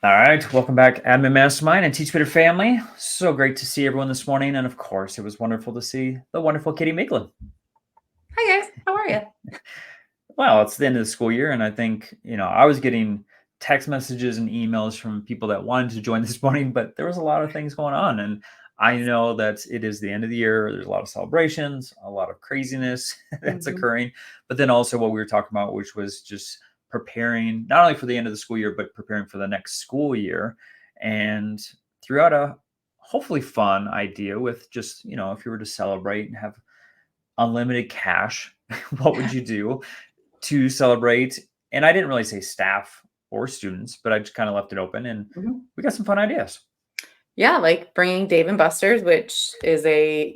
All right, welcome back, Admin Mastermind and Teach Twitter family. So great to see everyone this morning, and of course, it was wonderful to see the wonderful Katie Miglin. Hi guys, how are you? Well, it's the end of the school year, and I think I was getting text messages and emails from people that wanted to join this morning, but there was a lot of things going on, and I know that it is the end of the year. There's a lot of celebrations, a lot of craziness that's hmm occurring, but then also what we were talking about, which was just preparing not only for the end of the school year, but preparing for the next school year, and throughout a hopefully fun idea with just if you were to celebrate and have unlimited cash, what would you do to celebrate? And I didn't really say staff or students, but I just kind of left it open, and hmm we got some fun ideas. Yeah, like bringing Dave and Buster's, which is I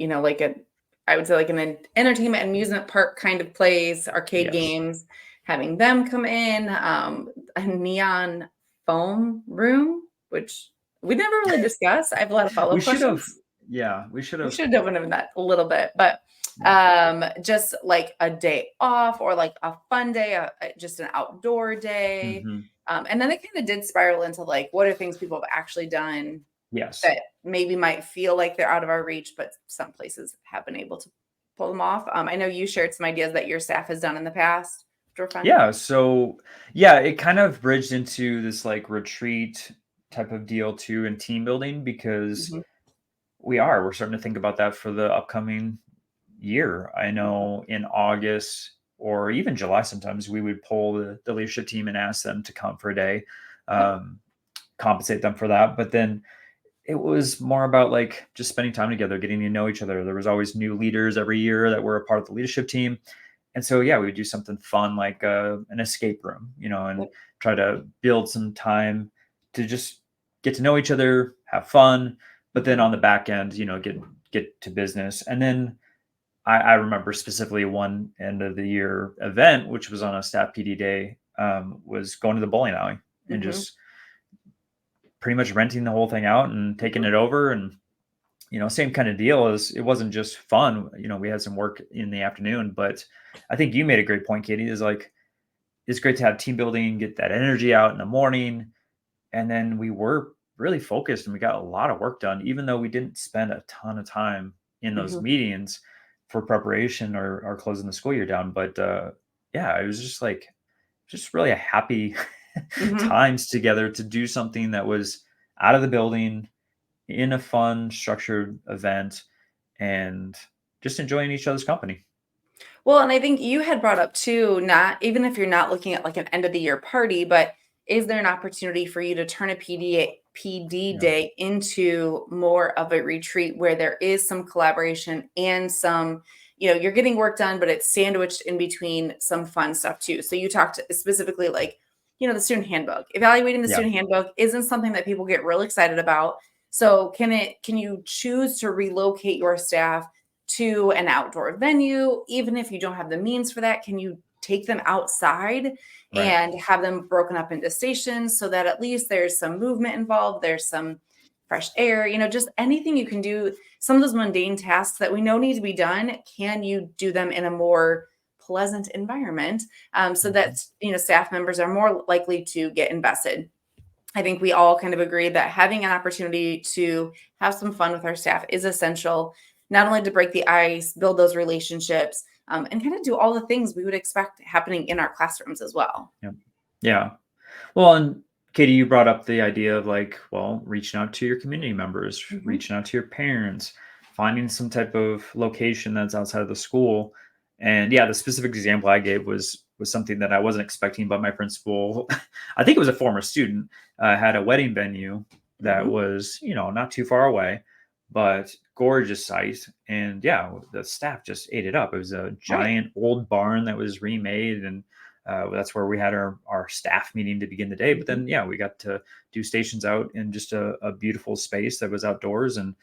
would say like an entertainment amusement park kind of place, arcade Yes. games, having them come in, a neon foam room, which we never really discussed. I have a lot of We follow-up should have, questions. yeah, we should We have. should have dove into that a little bit, but Yeah. just like a day off or like a fun day, just an outdoor day. Hmm. And then it kind of did spiral into like, what are things people have actually done Yes. that maybe might feel like they're out of our reach, but some places have been able to pull them off. I know you shared some ideas that your staff has done in the past, which were fun. Yeah. So, yeah, it kind of bridged into this like retreat type of deal too, and team building, because hmm we're starting to think about that for the upcoming year. I know in August or even July, sometimes we would pull the leadership team and ask them to come for a day, Yep. um, compensate them for that. But then it was more about like just spending time together, getting to know each other. There was always new leaders every year that were a part of the leadership team. And so, yeah, we would do something fun like an escape room, and Yep. try to build some time to just get to know each other, have fun. But then hmm on the back end, get to business. And then I remember specifically one end of the year event, which was on a staff PD day, was going to the bowling alley and hmm just pretty much renting the whole thing out and taking hmm it over. And same kind of deal. As it wasn't just fun. We had some work in the afternoon, but I think you made a great point, Katie. Is like it's great to have team building, get that energy out in the morning, and then we were really focused and we got a lot of work done, even though we didn't spend a ton of time in those hmm meetings for preparation or closing the school year down. But yeah, it was just really a happy hmm times together to do something that was out of the building in a fun, structured event, and just enjoying each other's company. Well, and I think you had brought up too, not even if you're not looking at like an end of the year party, but is there an opportunity for you to turn a PD Yeah. day into more of a retreat where there is some collaboration and some, you're getting work done, but it's sandwiched in between some fun stuff too. So you talked specifically like, the student handbook. Evaluating the Yeah. student handbook isn't something that people get real excited about. So can you choose to relocate your staff to an outdoor venue, even if you don't have the means for that? Can you take them outside Right. and have them broken up into stations so that at least there's some movement involved, there's some fresh air, just anything you can do. Some of those mundane tasks that we know need to be done, can you do them in a more pleasant environment, so Mhm. that staff members are more likely to get invested? I think we all kind of agree that having an opportunity to have some fun with our staff is essential, not only to break the ice, build those relationships, and kind of do all the things we would expect happening in our classrooms as well. Yeah. Yeah. Well, and Katie, you brought up the idea of like, well, reaching out to your community members, hmm reaching out to your parents, finding some type of location that's outside of the school. And yeah, the specific example I gave was something that I wasn't expecting, but my principal, I think it was a former student, had a wedding venue that hmm was, not too far away, but gorgeous site. And yeah, the staff just ate it up. It was a Right. giant old barn that was remade, and that's where we had our staff meeting to begin the day. But hmm then, yeah, we got to do stations out in just a beautiful space that was outdoors. And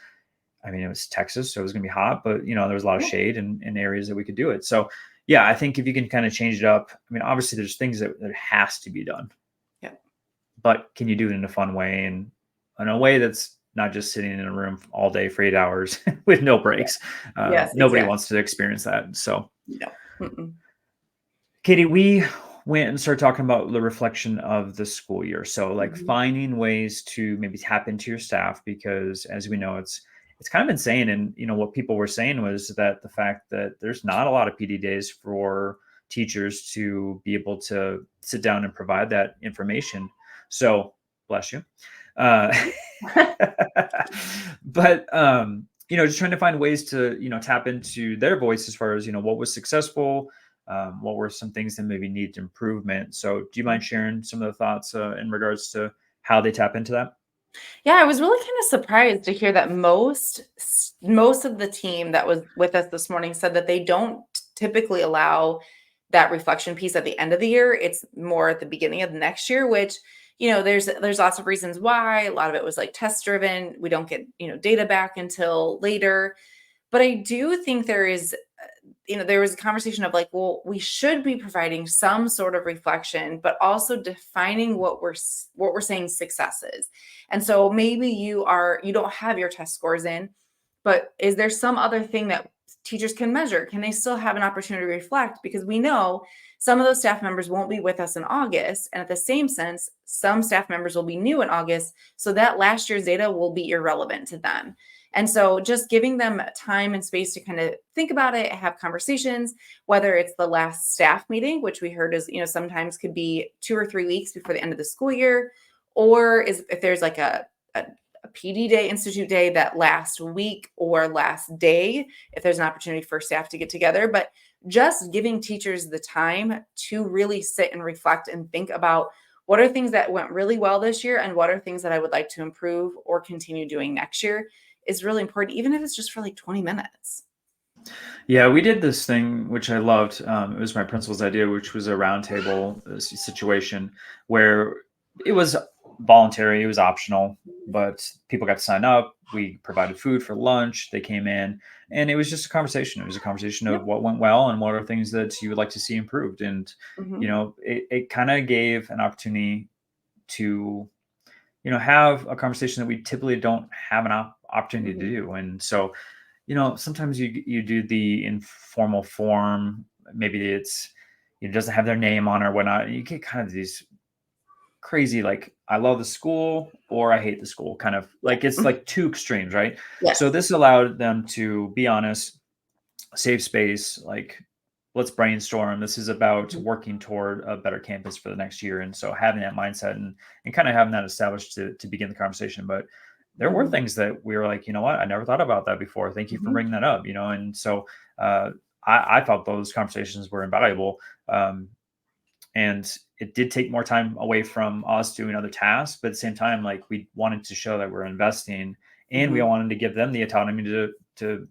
I mean, it was Texas, so it was going to be hot, but there was a lot of Yeah. shade and areas that we could do it. So, yeah, I think if you can kind of change it up, I mean, obviously there's things that has to be done, Yeah. but can you do it in a fun way and in a way that's not just sitting in a room all day for 8 hours with no Yeah. breaks? Yes, Nobody exactly. wants to experience that. So, No. Mm-mm. Katie, we went and started talking about the reflection of the school year. So like Mhm. finding ways to maybe tap into your staff, because as we know, it's kind of insane. And what people were saying was that the fact that there's not a lot of PD days for teachers to be able to sit down and provide that information. So bless you. Uh, but just trying to find ways to tap into their voice as far as what was successful, what were some things that maybe need improvement. So do you mind sharing some of the thoughts in regards to how they tap into that? Yeah, I was really kind of surprised to hear that most of the team that was with us this morning said that they don't typically allow that reflection piece at the end of the year. It's more at the beginning of the next year, which there's lots of reasons why. A lot of it was like test driven. We don't get data back until later. But I do think there was a conversation of like, well, we should be providing some sort of reflection, but also defining what we're saying success is. And so maybe you don't have your test scores in, but is there some other thing that teachers can measure? Can they still have an opportunity to reflect? Because we know some of those staff members won't be with us in August. And at the same sense, some staff members will be new in August. So that last year's data will be irrelevant to them. And so just giving them time and space to kind of think about it, have conversations, whether it's the last staff meeting, which we heard is, sometimes could be 2 or 3 weeks before the end of the school year, or is if there's like a PD day, institute day that last week or last day, if there's an opportunity for staff to get together. But just giving teachers the time to really sit and reflect and think about what are things that went really well this year and what are things that I would like to improve or continue doing next year is really important, even if it's just for like 20 minutes. Yeah, we did this thing which I loved. It was my principal's idea, which was a roundtable situation where it was voluntary, it was optional, but people got to sign up. We provided food for lunch. They came in, and it was just a conversation. It was a conversation of Yep. what went well and what are things that you would like to see improved. And Hmm. it kind of gave an opportunity to have a conversation that we typically don't have an opportunity to Hmm. do. And so sometimes you do the informal form. Maybe it doesn't have their name on it or whatnot. You get kind of these crazy, like, I love the school or I hate the school, kind of like it's Yeah. like two extremes, right? So Yes. this allowed them to be honest, save space, like, let's brainstorm. This is about Mhm. working toward a better campus for the next year. And so having that mindset and kind of having that established to begin the conversation. But there were Mhm. things that we were like, you know what, I never thought about that before. Thank you for Mhm. bringing that up. And so uh, I felt those conversations were invaluable. Um, and it did take more time away from us doing other tasks, but at the same time, like, we wanted to show that we're investing, and we Mhm. wanted to give them the autonomy to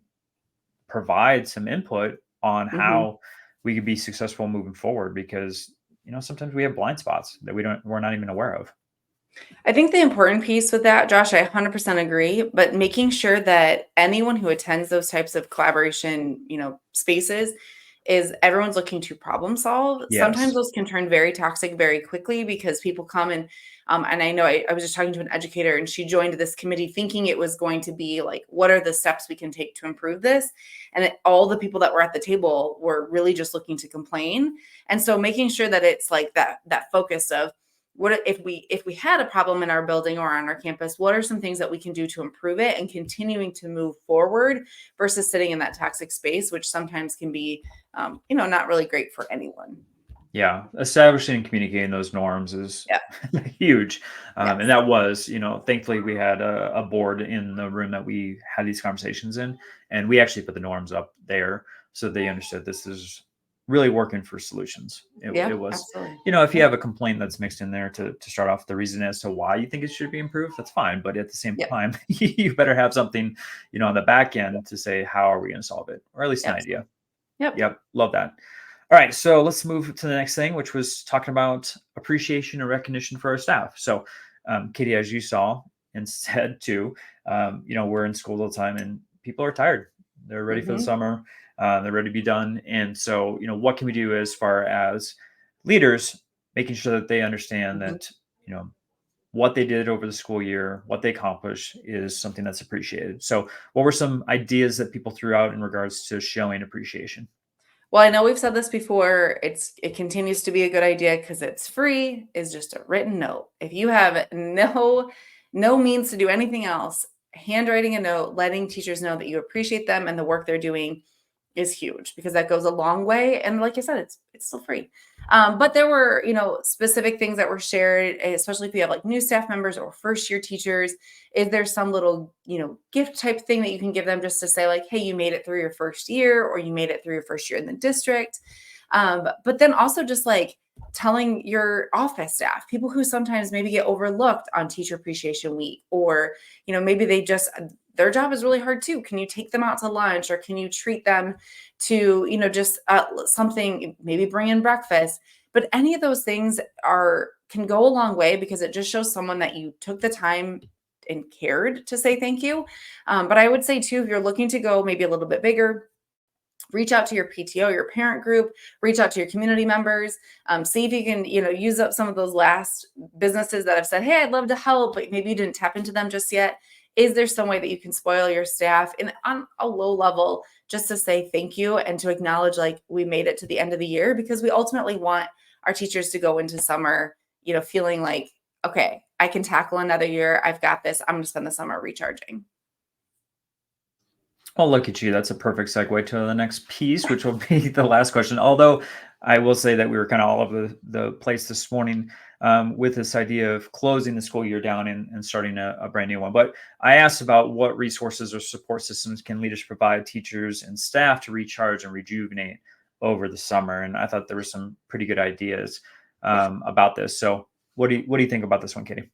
provide some input on Mhm. how we could be successful moving forward, because sometimes we have blind spots that we're not even aware of. I think the important piece with that, Josh, I 100% agree, but making sure that anyone who attends those types of collaboration, spaces is everyone's looking to problem solve. Sometimes Yes. those can turn very toxic very quickly because people come and I know I was just talking to an educator and she joined this committee thinking it was going to be like, what are the steps we can take to improve this? And all the people that were at the table were really just looking to complain. And so making sure that it's like that focus of, what if we had a problem in our building or on our campus, what are some things that we can do to improve it and continuing to move forward versus sitting in that toxic space, which sometimes can be not really great for anyone. Yeah, establishing and communicating those norms is Yeah. huge. And Yes. that was, thankfully we had a board in the room that we had these conversations in, and we actually put the norms up there so they understood this is really working for solutions. It Yeah, was, absolutely. if you Yep. have a complaint that's mixed in there to start off, the reason as to why you think it should be improved, that's fine. But at the same Yep. time, you better have something, on the back end to say, how are we going to solve it? Or at least an idea. Absolutely. Yep. Yep, love that. All right, so let's move to the next thing, which was talking about appreciation and recognition for our staff. So, Katie, as you saw and said too, we're in school all the time, and people are tired. They're ready for the Hmm. summer. They're ready to be done. And so, what can we do as far as leaders, making sure that they understand Hmm. that what they did over the school year, what they accomplished, is something that's appreciated. So, what were some ideas that people threw out in regards to showing appreciation? Well, I know we've said this before. It continues to be a good idea because it's free, is just a written note. If you have no means to do anything else, handwriting a note, letting teachers know that you appreciate them and the work they're doing is huge because that goes a long way. And like I said, it's still free. But there were, specific things that were shared, especially if you have like new staff members or first year teachers. Is there some little, gift type thing that you can give them just to say like, hey, you made it through your first year, or you made it through your first year in the district? But then also just like telling your office staff, people who sometimes maybe get overlooked on Teacher Appreciation Week, or maybe they just their job is really hard too. Can you take them out to lunch, or can you treat them to just something, maybe bring in breakfast? But any of those things can go a long way because it just shows someone that you took the time and cared to say thank you. But I would say too, if you're looking to go maybe a little bit bigger, reach out to your PTO, your parent group, reach out to your community members, see if you can, use up some of those last businesses that have said, hey, I'd love to help, but maybe you didn't tap into them just yet. Is there some way that you can spoil your staff and on a low level just to say thank you and to acknowledge like we made it to the end of the year? Because we ultimately want our teachers to go into summer, feeling like, okay, I can tackle another year. I've got this. I'm going to spend the summer recharging. Oh, look at you. That's a perfect segue to the next piece, which will be the last question. Although I will say that we were kind of all over the place this morning with this idea of closing the school year down and starting a brand new one. But I asked about what resources or support systems can leaders provide teachers and staff to recharge and rejuvenate over the summer. And I thought there were some pretty good ideas about this. So what do you think about this one, Katie?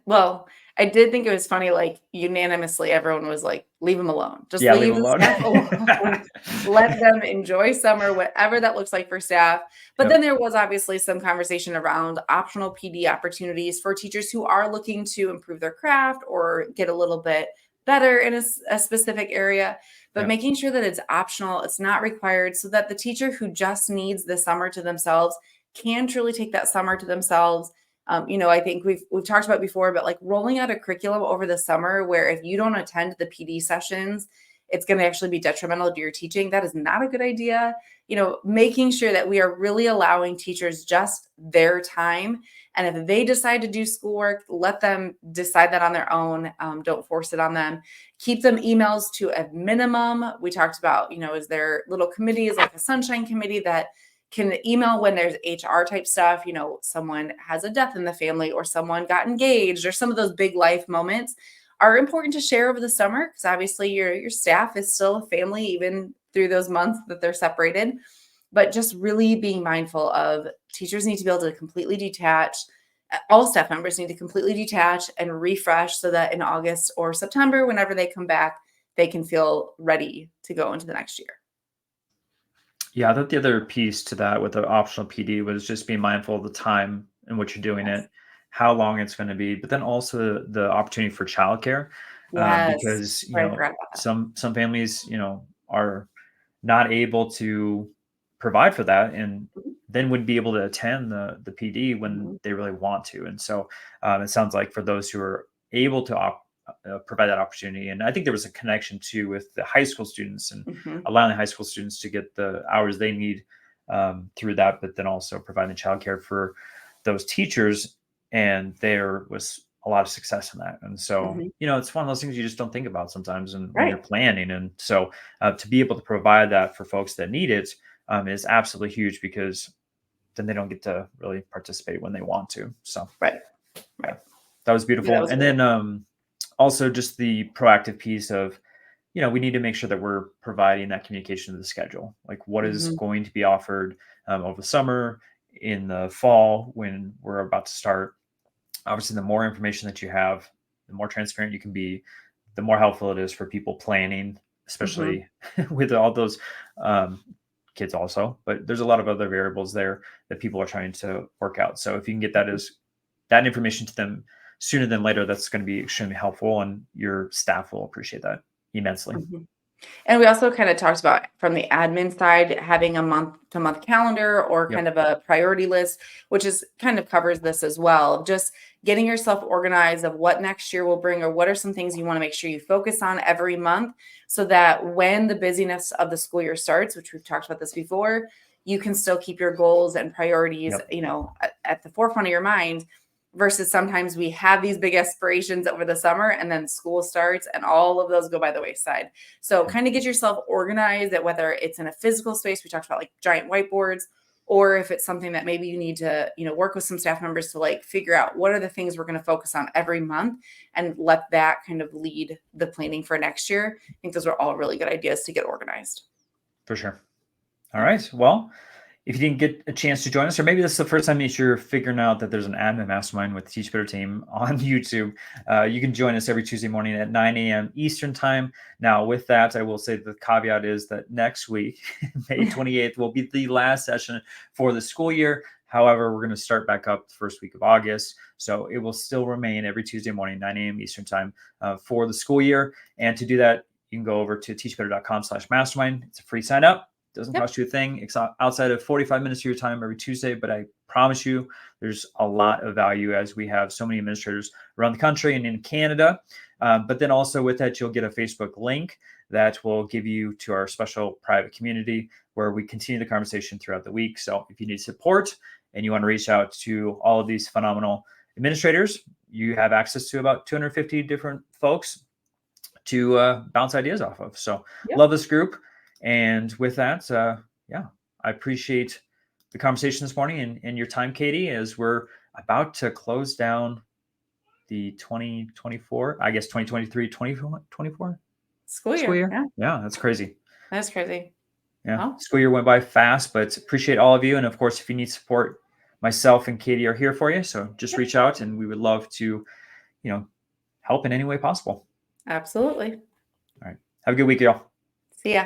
Well, I did think it was funny, like, unanimously, everyone was like, "Leave them alone. Just Yeah, leave leave them the alone. staff alone. Let them enjoy summer, whatever that looks like for staff." But then Yep. there was obviously some conversation around optional PD opportunities for teachers who are looking to improve their craft or get a little bit better in a specific area, but Yep. making sure that it's optional, it's not required, so that the teacher who just needs the summer to themselves can truly take that summer to themselves. I think we've talked about before, but like rolling out a curriculum over the summer where if you don't attend the PD sessions, it's going to actually be detrimental to your teaching. That is not a good idea. Making sure that we are really allowing teachers just their time. And if they decide to do schoolwork, let them decide that on their own. Don't force it on them. Keep them emails to a minimum. We talked about, is there little committees like a sunshine committee that can email when there's HR type stuff, someone has a death in the family or someone got engaged, or some of those big life moments are important to share over the summer because obviously your staff is still a family even through those months that they're separated. But just really being mindful of teachers need to be able to completely detach. All staff members need to completely detach and refresh so that in August or September, whenever they come back, they can feel ready to go into the next year. Yeah, I thought the other piece to that with the optional PD was just being mindful of the time in which you're doing Yes. it, how long it's going to be, but then also the opportunity for childcare, Yes. because Right. I forgot about that. some families are not able to provide for that, and Mhm. then would be able to attend the PD when Mhm. they really want to. And so it sounds like for those who are able to provide that opportunity, and I think there was a connection too with the high school students and Mhm. allowing the high school students to get the hours they need through that, but then also providing childcare for those teachers. And there was a lot of success in that. And so, Mhm. it's one of those things you just don't think about sometimes and when you're Right. planning. And so to be able to provide that for folks that need it is absolutely huge because then they don't get to really participate when they want to. So, Right. yeah, Right. that was Yeah, that beautiful. was And great. then also just the proactive piece of, we need to make sure that we're providing that communication to the schedule. Like what is Mhm. going to be offered over the summer, in the fall when we're about to start. Obviously, the more information that you have, the more transparent you can be, the more helpful it is for people planning, Mhm. especially with all those um, kids also. But there's a lot of other variables there that people are trying to work out. So if you can get Mhm. that information to them sooner than later, that's going to be extremely helpful, and your staff will appreciate that immensely. Mhm. And we also kind of talked about from the admin side, having a month to month calendar or Yep. kind of a priority list, which is kind of covers this as well. Just getting yourself organized of what next year will bring, or what are some things you want to make sure you focus on every month, so that when the busyness of the school year starts, which we've talked about this before, you can still keep your goals and priorities, Yep. at the forefront of your mind, versus sometimes we have these big aspirations over the summer and then school starts and all of those go by the wayside. So Yep. kind of get yourself organized, that whether it's in a physical space, we talked about like giant whiteboards, or if it's something that maybe you need to, work with some staff members to like figure out what are the things we're going to focus on every month, and let that kind of lead the planning for next year. I think those are all really good ideas to get organized. For sure. All right. Well, if you didn't get a chance to join us, or maybe this is the first time that you're figuring out that there's an admin mastermind with the Teach Better team on YouTube, you can join us every Tuesday morning at 9 a.m. Eastern time. Now, with that, I will say the caveat is that next week, May 28th, will be the last session for the school year. However, we're going to start back up the first week of August. So it will still remain every Tuesday morning, 9 a.m. Eastern time for the school year. And to do that, you can go over to teachbetter.com/mastermind. It's a free sign up. Doesn't Yep. cost you a thing. It's outside of 45 minutes of your time every Tuesday, but I promise you there's a lot of value, as we have so many administrators around the country and in Canada. But then also with that, you'll get a Facebook link that will give you to our special private community where we continue the conversation throughout the week. So if you need support and you want to reach out to all of these phenomenal administrators, you have access to about 250 different folks to bounce ideas off of. So Yep. love this group. And with that, yeah, I appreciate the conversation this morning and your time, Katie, as we're about to close down the 2024, I guess 2023, 2024 School school year. year. Yeah. Yeah, that's crazy. That's crazy. Yeah, Well, school year went by fast, but appreciate all of you. And of course, if you need support, myself and Katie are here for you. So just yep, reach out and we would love to, help in any way possible. absolutely. All right. Have a good week, y'all. See ya.